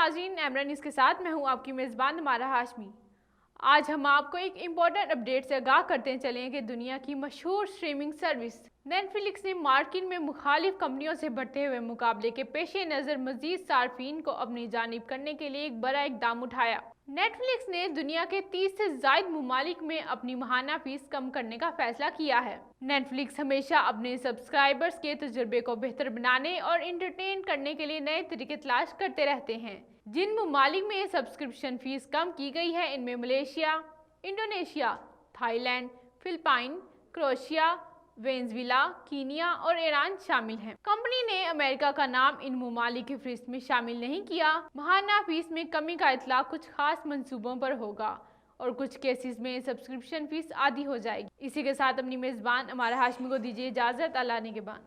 नाज़रीन, एमरा न्यूज़ के साथ मैं हूं आपकी मेज़बान हमारा हाशमी। आज हम आपको एक इम्पोर्टेंट अपडेट से आगाह करते चलें कि दुनिया की मशहूर स्ट्रीमिंग सर्विस नेटफ्लिक्स ने मार्केट में मुखालिफ कंपनियों से बढ़ते हुए मुकाबले के पेश नज़र मज़ीद सार्फिन को अपनी जानिब करने के लिए एक बड़ा इकदाम उठाया। नेटफ्लिक्स ने दुनिया के 30 से ज़ायद ममालिक में अपनी माहाना फीस कम करने का फैसला किया है। नेटफ्लिक्स हमेशा अपने सब्सक्राइबर्स के तजुर्बे को बेहतर बनाने और इंटरटेन करने के लिए नए तरीके तलाश करते रहते हैं। जिन ममालिक में सब्सक्रिप्शन फीस कम की गई है इनमें Malaysia, Indonesia, Thailand, Philippine, Croatia, Venezuela, Kenya और ईरान शामिल हैं। कंपनी ने अमेरिका का नाम इन ममालिक की फहरिस्त में शामिल नहीं किया। माहाना फीस में कमी का इतलाक कुछ खास मंसूबों पर होगा और कुछ केसेस में सब्सक्रिप्शन फीस आधी हो जाएगी। इसी के साथ अपनी मेज़बान हमारा हाशमी को दीजिए इजाज़त। अल्लाह ने के बाद।